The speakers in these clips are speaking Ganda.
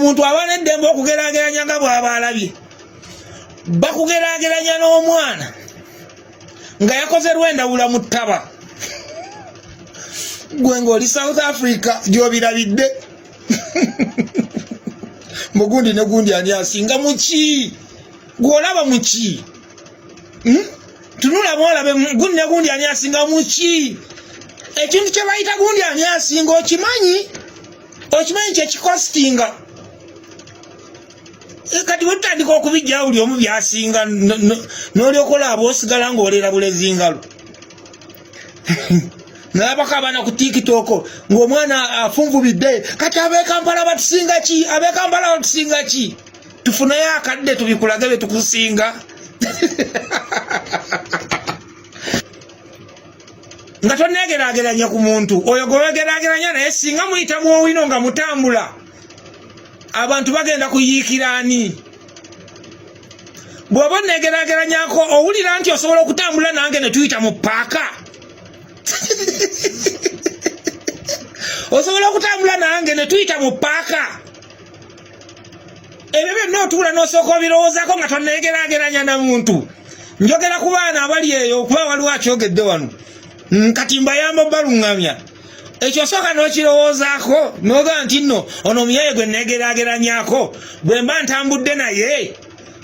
muntu abana eddembe okugerageranya nga bw'aba alabye. Bakugerageranya n'omwana nga yakoze lwendawula mu ttaba. Gwe ng'oli South Africa gy'obirabidde. Mugundi ne gundi ani asinga muki? Gw'olaba muki? Tunula mwolabe gundi ne gundi ani asinga muki? Ekintu kye bayita gundi ani asinga okimanyi? Okimanyi kye kikostinga. Kati butandika okubijja buli omu byasinga n'olyokola ab'osigala ng'olera bulezi ngalo. Nalabako abaana ku TikTok ng'omwana afunvubidde kati ab'e Kampala batusinga ki? Ab'e Kampala batusinga ki? Tufuneyo akadde tubikulage be tukusinga. Nga tonnegeraageranya ku muntu oyo gwe wegeraageranya naye singa muyitamu owino nga mutambula abantu bagenda kuyiikira ani? Bw'oba onnegeraageranyako owulira nti osobola okutambula nange ne tuyita mu paaka. Osobola okutambula nange ne tuyita mu paaka. Ebyo byonna otuula n'osooka obirowoozaako nga tonnegeraageranya na muntu. Njogera ku baana abali eyo okuba waliwo akyogedde wano. Kati mbayamba baluŋŋamya. Ekyo osooka n'okirowoozaako n'ogaa nti nno ono omuyaye gwe nnegeraageranyako bwe mba ntambudde naye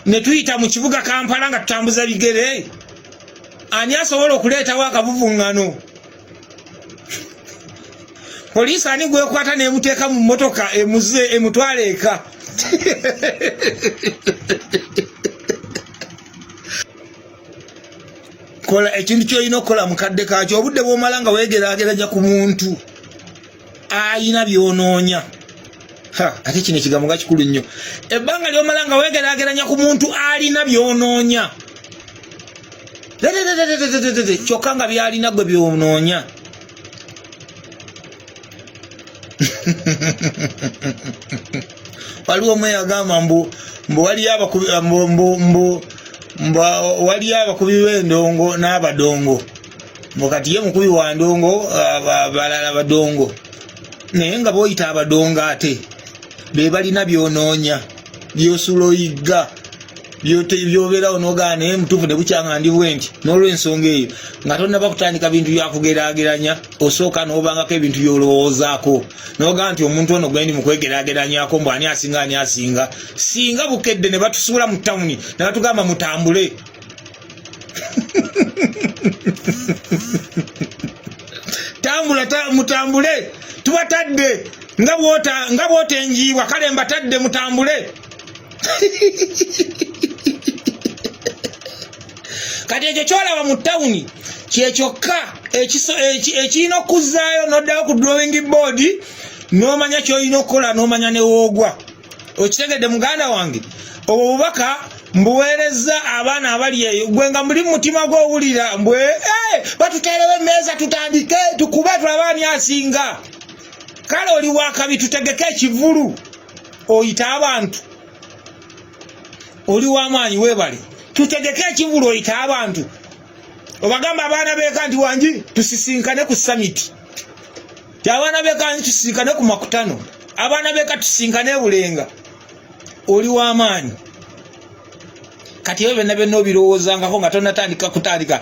ne tuyita mu kibuga Kampala nga tutambuza bigere. Ani asobola okuleetawo akavuvuŋŋano? Poliisi ani gwekwata n'emuteeka mu mmotoka emuze emutwala eka. Kola ekintu ky'olina okukola mukadde kakyo obudde bw'omala nga weegeraageranya ku muntu ayina by'onoonya. Ate kino ekigambo nga kikulu nnyo. Ebbanga ly'omala nga weegeraageranya ku muntu alina by'onoonya. Kyokka nga byalina gwe by'onoonya. Waliwo omwe yagamba mbu waliyo abakubi b'endongo n'abadongo. Mbu kati ye mukubi wa ndongo balala badongo. Naye nga b'oyita abadongo ate be balina by'onoonya by'osula oyigga by'obeerawo n'ogaana naye mutuufu ne bukyanga ndibwe nti n'olw'ensonga eyo nga tonnaba kutandika bintu byakugeraageranya osooka n'obangako ebintu by'olowoozaako n'ogaa nti omuntu ono gwendi mu kwegeraageranyako mbu ani asinga ani asinga. Singa bukedde ne batusuula mu tawuni ne batugamba mutambule. Tambula mutambule tubatadde nga bw'otenjiibwa kale mbatadde mutambule. Kati ekyo kyolaba mu tawuni kyekyokka ekirina okuzzaayo n'oddayo ku drawing board n'omanya ky'olina okukola n'omanya ne woogwa. Okitegedde muganda wange? Obwo bubaka mbuweerezza abaana abali eyo gwe nga muli mu mutima gw'owulira mbwe batuteerewo emmeeza tutandike tukube tulabe ani asinga. Kale oli wakabi tutegeke ekivulu oyita abantu. Oli w'amaanyi weebale tutegeke ekivulu oyita abantu. Obagamba abaana beeka nti wangi tusisinkane ku summit. Abaana beeka nti tusisinkane ku makutano. Abaana beeka tusisinkane e Bulenga. Oli w'amaanyi. Kati ebyo byonna obirowoozangako nga tonnatandika kutandika.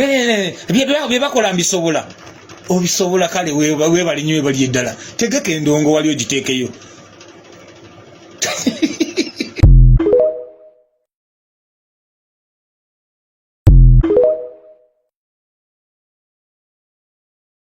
Bye bakola mbisobola. Obisobola kale weebale nnyo weebali eddala. Tegeka endongo wali ogiteekeyo.